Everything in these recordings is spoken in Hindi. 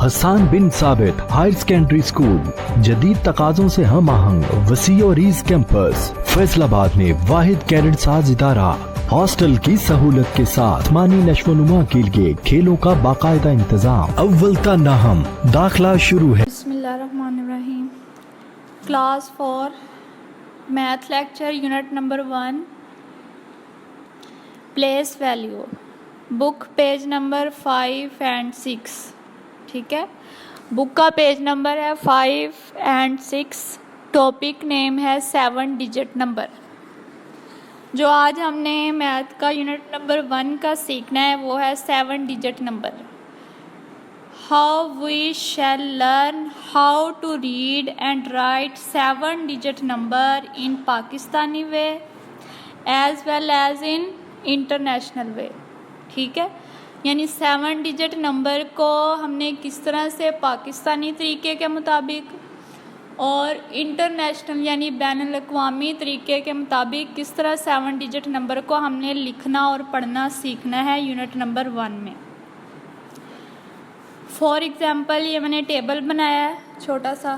हसन बिन साबित हायर सेकेंडरी स्कूल, जदीद तकाज़ों से हम आहंग वसी और ईज कैंपस, फैसलाबाद में वाहिद कैडेट साज इदारा, हॉस्टल की सहूलत के साथ मानी नशोनुमा के लिए खेलों का बाकायदा इंतजाम। अव्वल ता नाहम दाखला शुरू है। बिस्मिल्लाहिर्रहमानिर्रहीम। Class 4 math lecture unit number 1 place value, book page number 5 and 6। ठीक है, बुक का पेज नंबर है 5 एंड 6। टॉपिक नेम है 7 डिजिट नंबर। जो आज हमने मैथ का यूनिट नंबर 1 का सीखना है वो है 7 digit number. How we shall learn how to read and write 7 digit number in Pakistani way as well as in international way. ठीक है, यानी 7 डिजिट नंबर को हमने किस तरह से पाकिस्तानी तरीके के मुताबिक और इंटरनेशनल यानी बैनुल अक़वामी तरीके के मुताबिक किस तरह 7 डिजिट नंबर को हमने लिखना और पढ़ना सीखना है यूनिट नंबर 1 में। फॉर एग्ज़ाम्पल ये मैंने टेबल बनाया है छोटा सा,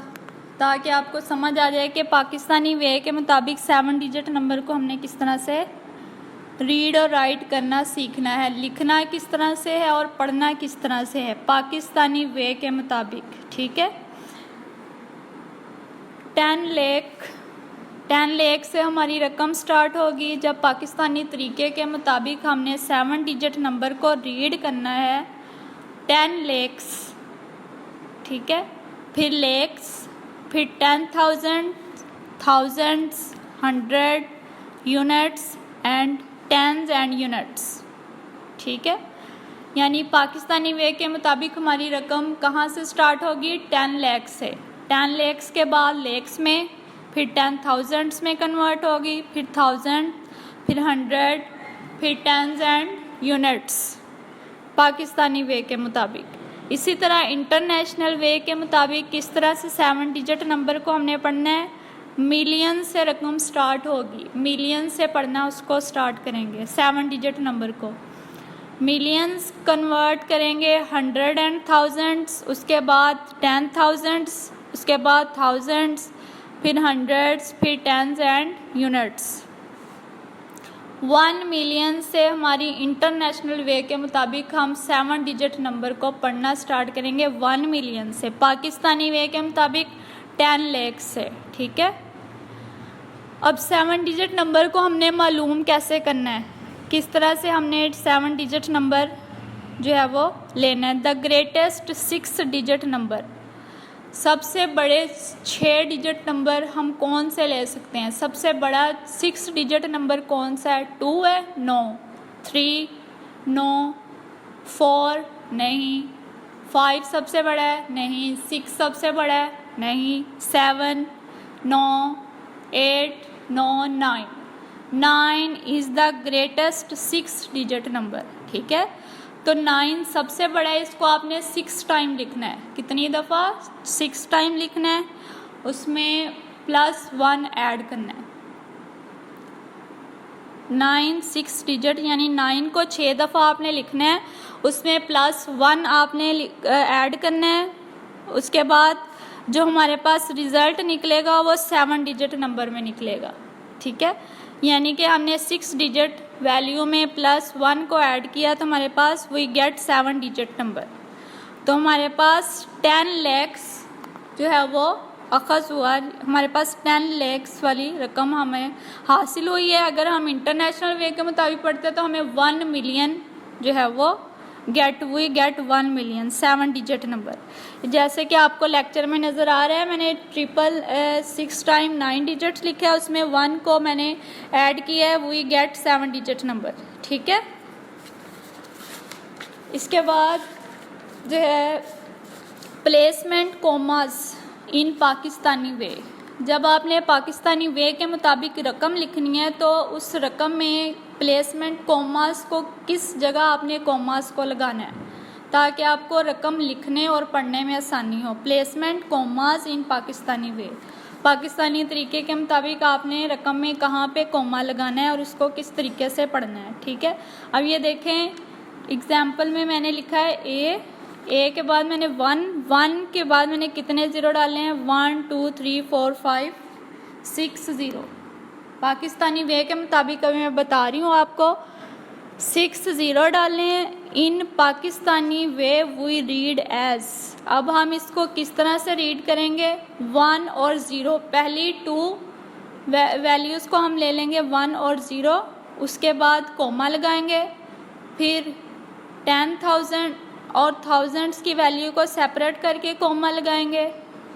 ताकि आपको समझ आ जाए कि पाकिस्तानी वे के मुताबिक 7 डिजिट नंबर को हमने किस तरह से रीड और राइट करना सीखना है, लिखना किस तरह से है और पढ़ना किस तरह से है पाकिस्तानी वे के मुताबिक। ठीक है, 10 लाख से हमारी रकम स्टार्ट होगी जब पाकिस्तानी तरीके के मुताबिक हमने 7 डिजिट नंबर को रीड करना है 10 लाख। ठीक है, फिर लैक्स, फिर 10,000, thousands, 100, units and tens and units. ठीक है, यानी पाकिस्तानी वे के मुताबिक हमारी रकम कहाँ से स्टार्ट होगी? 10 लाख से। 10 लाख के बाद लैक्स में, फिर 10,000 में कन्वर्ट होगी, फिर 1000, फिर 100, फिर टेंस एंड यूनिट्स पाकिस्तानी वे के मुताबिक। इसी तरह इंटरनेशनल वे के मुताबिक किस तरह से 7 डिजिट नंबर को हमने पढ़ना है? मिलियन से रकम स्टार्ट होगी, मिलियन से पढ़ना उसको स्टार्ट करेंगे 7 डिजिट नंबर को। मिलियंस कन्वर्ट करेंगे 100 एंड थाउजेंड्स, उसके बाद 10,000, उसके बाद थाउजेंड्स, फिर हंड्रेड्स, फिर टेंस एंड यूनिट्स। 1 मिलियन से हमारी इंटरनेशनल वे के मुताबिक हम 7 डिजिट नंबर को पढ़ना स्टार्ट करेंगे 1 मिलियन से, पाकिस्तानी वे के मुताबिक 10 लाख से। ठीक है, अब 7 डिजिट नंबर को हमने मालूम कैसे करना है, किस तरह से हमने 7 डिजिट नंबर जो है वो लेना है। द ग्रेटेस्ट 6 डिजिट नंबर, सबसे बड़े 6 डिजिट नंबर हम कौन से ले सकते हैं? सबसे बड़ा 6 डिजिट नंबर कौन सा है? 2 है? नो। 3? नो। 4? नहीं। 5 सबसे बड़ा है? नहीं। 6 सबसे बड़ा है? नहीं। 7? No. 8? No. 9? 9 is the greatest 6 digit number. ठीक है, तो 9 सबसे बड़ा है, इसको आपने 6 टाइम लिखना है। कितनी दफ़ा? 6 टाइम लिखना है, उसमें +1 ऐड करना है। 9 6 डिजिट यानी 9 को 6 दफ़ा आपने लिखना है, उसमें +1 आपने ऐड करना है। उसके बाद जो हमारे पास रिज़ल्ट निकलेगा वो 7 डिजिट नंबर में निकलेगा। ठीक है, यानी कि हमने 6 डिजिट वैल्यू में +1 को ऐड किया तो हमारे पास वी गेट 7 डिजिट नंबर। तो हमारे पास 10 लाख जो है वो अखज़ हुआ, हमारे पास 10 लाख वाली रकम हमें हासिल हुई है। अगर हम इंटरनेशनल वे के मुताबिक पढ़ते तो हमें 1 मिलियन जो है वो we get 1 million 7 digit number. जैसे कि आपको लेक्चर में नज़र आ रहा है, मैंने 6 टाइम 9 डिजिट्स लिखा है, उसमें 1 को मैंने ऐड किया है, वी गेट 7 डिजिट नंबर। ठीक है, इसके बाद जो है प्लेसमेंट कोमास इन पाकिस्तानी वे। जब आपने पाकिस्तानी वे के मुताबिक रकम लिखनी है तो उस रकम में प्लेसमेंट कोमास को किस जगह आपने कोमास को लगाना है ताकि आपको रकम लिखने और पढ़ने में आसानी हो। प्लेसमेंट कोमास इन पाकिस्तानी वे, पाकिस्तानी तरीके के मुताबिक आपने रकम में कहाँ पे कोमा लगाना है और उसको किस तरीके से पढ़ना है। ठीक है, अब ये देखें एग्जाम्पल में मैंने लिखा है ए के बाद मैंने 1 1 के बाद मैंने कितने ज़ीरो डाले हैं, 1 2 3 4 5 6 ज़ीरो। पाकिस्तानी वे के मुताबिक अभी मैं बता रही हूँ आपको, 6 ज़ीरो डाले हैं। In Pakistani way we read as. अब हम इसको किस तरह से रीड करेंगे, 1 और 0, पहली 2 वैल्यूज़ को हम ले लेंगे 1 और 0, उसके बाद कोमा लगाएंगे, फिर 10,000 और थाउजेंड्स की वैल्यू को सेपरेट करके कोमा लगाएंगे,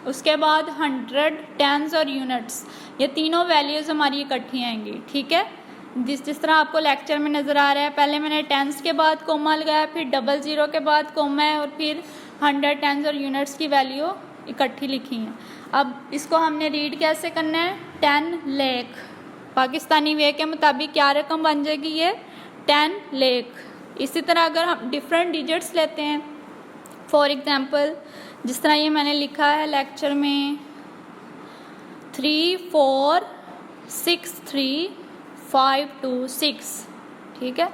उसके बाद 100, टेंस और यूनिट्स, ये तीनों वैल्यूज़ हमारी इकट्ठी आएंगी। ठीक है, जिस तरह आपको लेक्चर में नज़र आ रहा है, पहले मैंने टेंस के बाद कोमा लगाया, फिर 00 के बाद कोमा है, और फिर 100, टेंस और यूनिट्स की वैल्यू इकट्ठी लिखी हैं। अब इसको हमने रीड कैसे करना है, 10 लाख। पाकिस्तानी वे के मुताबिक क्या रकम बन जाएगी, ये 10 लाख। इसी तरह अगर हम डिफरेंट डिजिट्स लेते हैं, फॉर एग्जांपल जिस तरह ये मैंने लिखा है लेक्चर में 346352 ठीक है,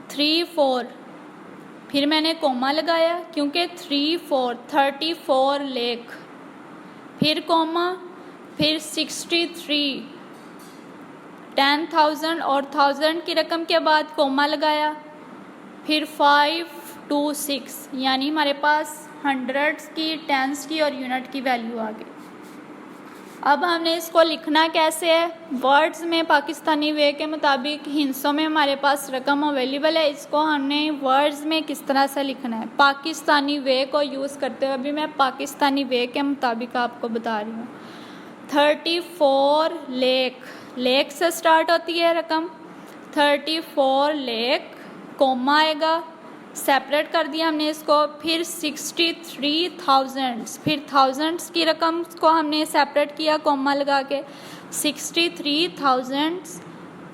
34, फिर मैंने कोमा लगाया क्योंकि 34 लाख, फिर कोमा, फिर 63, 10,000 और 1000 की रकम के बाद कोमा लगाया, फिर 526, यानी हमारे पास हंड्रेड्स की, टेंस की और यूनिट की वैल्यू आ गई। अब हमने इसको लिखना कैसे है, वर्ड्स में पाकिस्तानी वे के मुताबिक हिंसों में हमारे पास रकम अवेलेबल है, इसको हमने वर्ड्स में किस तरह से लिखना है, पाकिस्तानी वे को यूज़ करते हुए अभी मैं पाकिस्तानी वे के मुताबिक आपको बता रही हूँ। 34 लाख, लाख से स्टार्ट होती है रकम, 34 लाख, कोमा आएगा, सेपरेट कर दिया हमने इसको, फिर 63,000, फिर थाउजेंड्स की रकम को हमने सेपरेट किया कोमा लगा के, 63,000,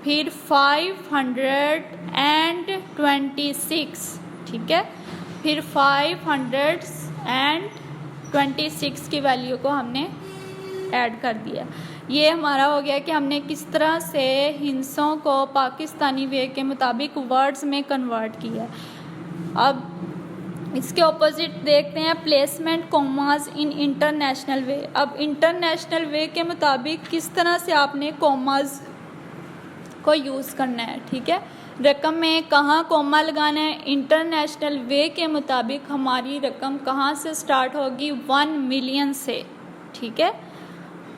फिर 526, ठीक है, फिर 526 की वैल्यू को हमने ऐड कर दिया। ये हमारा हो गया कि हमने किस तरह से हिंसों को पाकिस्तानी वे के मुताबिक वर्ड्स में कन्वर्ट किया। अब इसके ऑपोजिट देखते हैं, प्लेसमेंट कोमास इन इंटरनेशनल वे। अब इंटरनेशनल वे के मुताबिक किस तरह से आपने कोमास को यूज़ करना है। ठीक है, रकम में कहाँ कोमा लगाना है, इंटरनेशनल वे के मुताबिक हमारी रकम कहाँ से स्टार्ट होगी, 1 मिलियन से। ठीक है,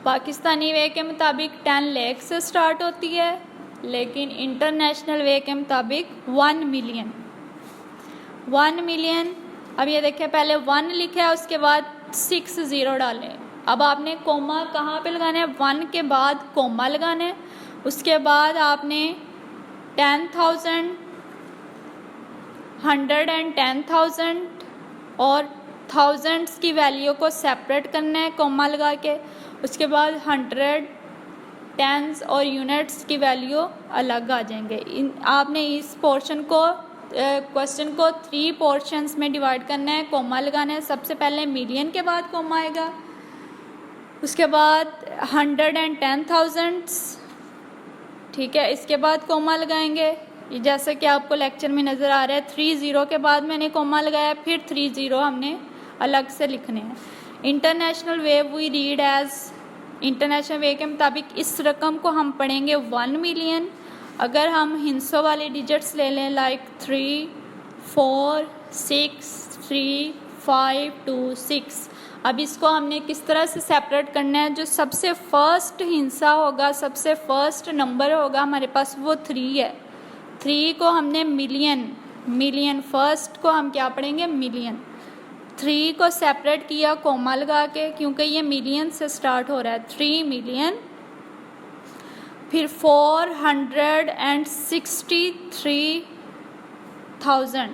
पाकिस्तानी वे के मुताबिक 10 लाख से स्टार्ट होती है, लेकिन इंटरनेशनल वे के मुताबिक 1 मिलियन। 1 मिलियन, अब ये देखिए पहले 1 लिखा है, उसके बाद 6 ज़ीरो डालें। अब आपने कोमा कहाँ पे लगाना है, 1 के बाद कोमा लगाना है, उसके बाद आपने 10,000, 110,000 और थाउजेंड्स की वैल्यू को सेपरेट करना है कोमा लगा के, उसके बाद 100, टेंस और यूनिट्स की वैल्यू अलग आ जाएंगे। आपने इस पोर्शन को क्वेश्चन को 3 पोर्शंस में डिवाइड करना है, कोमा लगाना है। सबसे पहले मिलियन के बाद कोमा आएगा, उसके बाद 110,000, ठीक है, इसके बाद कोमा लगाएंगे। जैसे कि आपको लेक्चर में नज़र आ रहा है, 3 ज़ीरो के बाद मैंने कोमा लगाया, फिर 3 ज़ीरो हमने अलग से लिखने हैं। International way we read as, international way के मुताबिक इस रकम को हम पढ़ेंगे 1 मिलियन। अगर हम हिंसों वाले डिजिट्स ले लें लाइक 3 4 6 3 5 2 6, अब इसको हमने किस तरह से सेपरेट करना है, जो सबसे फर्स्ट हिंसा होगा, सबसे फर्स्ट नंबर होगा हमारे पास, वो 3 है। 3 को हमने मिलियन फर्स्ट को हम क्या पढ़ेंगे, मिलियन। 3 को सेपरेट किया कोमा लगा के, क्योंकि ये मिलियन से स्टार्ट हो रहा है, 3 मिलियन। फिर 463,000,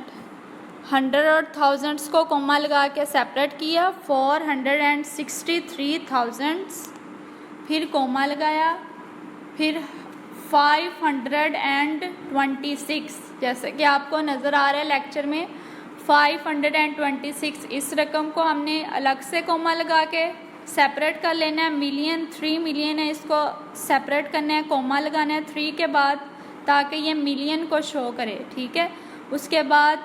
100 और थाउजेंड्स को कोमा लगा के सेपरेट किया, 463,000, फिर कोमा लगाया, फिर 526, जैसे कि आपको नज़र आ रहा है लेक्चर में 526, इस रकम को हमने अलग से कोमा लगा के सेपरेट कर लेना है। मिलियन 3 मिलियन है, इसको सेपरेट करना है, कोमा लगाना है 3 के बाद, ताकि ये मिलियन को शो करे। ठीक है, उसके बाद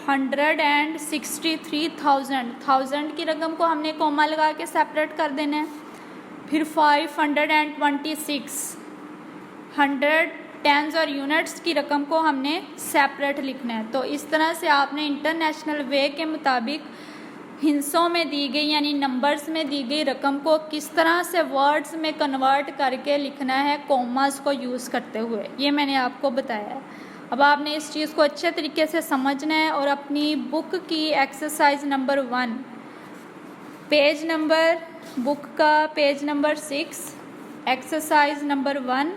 563,000, 1000 की रकम को हमने कोमा लगा के सेपरेट कर देना है। फिर 526, 100 टेंस और यूनिट्स की रकम को हमने सेपरेट लिखना है। तो इस तरह से आपने इंटरनेशनल वे के मुताबिक हिस्सों में दी गई यानी नंबर्स में दी गई रकम को किस तरह से वर्ड्स में कन्वर्ट करके लिखना है कोमास को यूज़ करते हुए, ये मैंने आपको बताया है। अब आपने इस चीज़ को अच्छे तरीके से समझना है और अपनी बुक की exercise number 1 page number book का page number 6 exercise number 1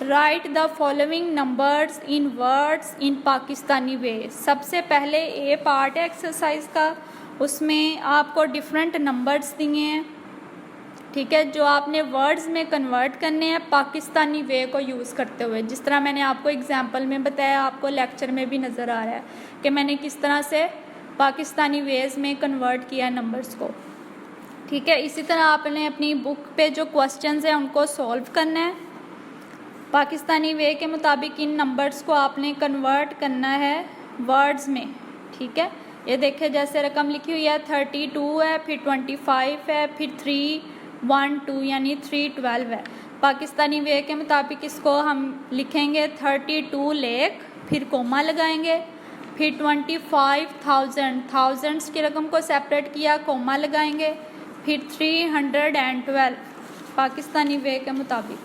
write the following numbers in words in Pakistani way. सबसे पहले ए पार्ट है एक्सरसाइज का, उसमें आपको डिफरेंट नंबर्स दिए हैं, ठीक है, जो आपने वर्ड्स में कन्वर्ट करने हैं पाकिस्तानी वे को यूज़ करते हुए। जिस तरह मैंने आपको एग्जांपल में बताया, आपको लेक्चर में भी नज़र आ रहा है कि मैंने किस तरह से पाकिस्तानी वेज में कन्वर्ट किया नंबर्स को, ठीक है। इसी तरह आपने अपनी बुक पे जो क्वेश्चंस हैं उनको सॉल्व करना है। पाकिस्तानी वे के मुताबिक इन नंबर्स को आपने कन्वर्ट करना है वर्ड्स में, ठीक है। ये देखिए जैसे रकम लिखी हुई है 32 है, फिर 25 है, फिर 312 यानी 312 है। पाकिस्तानी वे के मुताबिक इसको हम लिखेंगे 32 लाख, फिर कोमा लगाएंगे, फिर 25,000 थाउजेंड्स की रकम को सेपरेट किया, कोमा लगाएंगे, फिर 312 पाकिस्तानी वे के मुताबिक।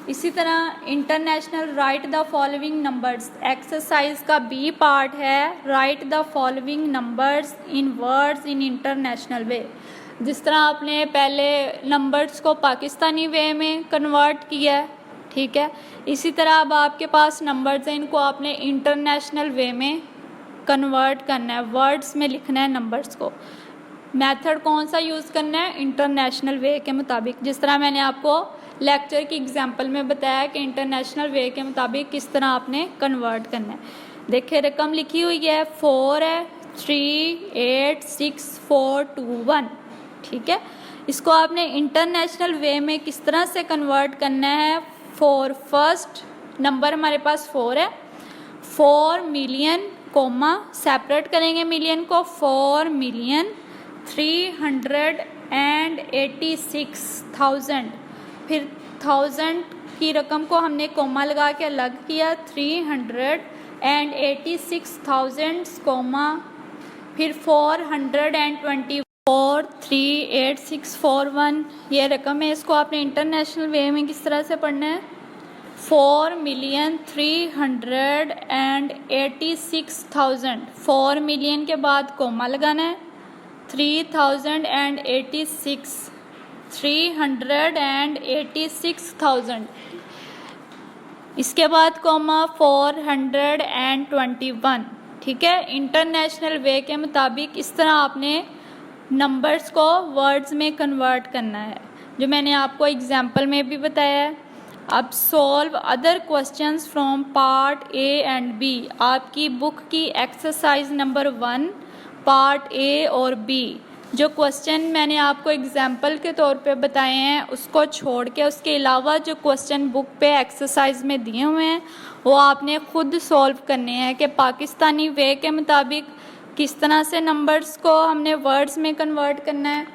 इसी तरह international write the following numbers exercise का बी पार्ट है write the following numbers in words in international way. जिस तरह आपने पहले नंबर्स को पाकिस्तानी वे में कन्वर्ट किया है, ठीक है, इसी तरह अब आपके पास नंबर्स हैं, इनको आपने इंटरनेशनल वे में कन्वर्ट करना है, वर्ड्स में लिखना है नंबर्स को। मेथड कौन सा यूज़ करना है? इंटरनेशनल वे के मुताबिक। जिस तरह मैंने आपको लेक्चर की एग्जांपल में बताया कि इंटरनेशनल वे के मुताबिक किस तरह आपने कन्वर्ट करना है। देखिए रकम लिखी हुई है 4 है 386,421, ठीक है। इसको आपने इंटरनेशनल वे में किस तरह से कन्वर्ट करना है? 4 फर्स्ट नंबर हमारे पास 4 है, 4 मिलियन कोमा सेपरेट करेंगे मिलियन को, 4,386,000, फिर 1000 की रकम को हमने कोमा लगा के अलग किया, 386,000 कोमा, फिर 424,38641 ये रकम है। इसको आपने इंटरनेशनल वे में किस तरह से पढ़ना है? 4,386,000, 4 मिलियन के बाद कोमा लगाना है, 386,000, इसके बाद कोमा 421, ठीक है। इंटरनेशनल वे के मुताबिक इस तरह आपने नंबर्स को वर्ड्स में कन्वर्ट करना है, जो मैंने आपको एग्जांपल में भी बताया है। अब solve other questions from part A and B. आपकी बुक की एक्सरसाइज नंबर 1 पार्ट ए और बी, जो क्वेश्चन मैंने आपको एग्जाम्पल के तौर पे बताए हैं उसको छोड़ के उसके अलावा जो क्वेश्चन बुक पे एक्सरसाइज में दिए हुए हैं वो आपने खुद सॉल्व करने हैं कि पाकिस्तानी वे के मुताबिक किस तरह से नंबर्स को हमने वर्ड्स में कन्वर्ट करना है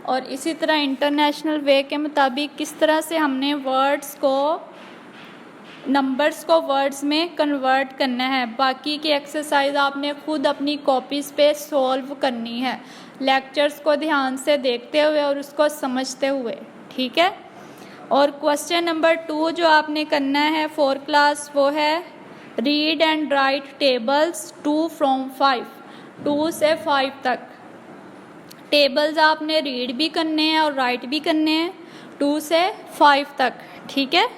और इसी तरह इंटरनेशनल वे के मुताबिक किस तरह से हमने नंबर्स को वर्ड्स में कन्वर्ट करना है। बाकी की एक्सरसाइज आपने खुद अपनी कॉपीज़ पे सॉल्व करनी है, लेक्चर्स को ध्यान से देखते हुए और उसको समझते हुए, ठीक है। और क्वेश्चन नंबर 2 जो आपने करना है 4 क्लास, वो है read and right tables 2 from 5, 2 से 5 तक। टेबल्स आपने रीड भी करने हैं और राइट भी करने हैं 2 से 5 तक, ठीक है।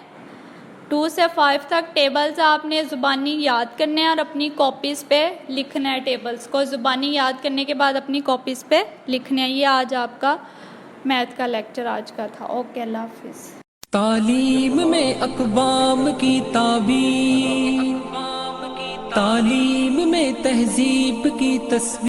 2 से 5 तक टेबल्स आपने ज़ुबानी याद करने हैं और अपनी कॉपीज़ पे लिखना है। टेबल्स को ज़ुबानी याद करने के बाद अपनी कॉपीज़ पे लिखना है। ये आज आपका मैथ का लेक्चर आज का था। ओके, अल्लाह हाफिज़। तालीम में अक़वाम की ताबीर, तालीम में तहज़ीब की तस्वीर।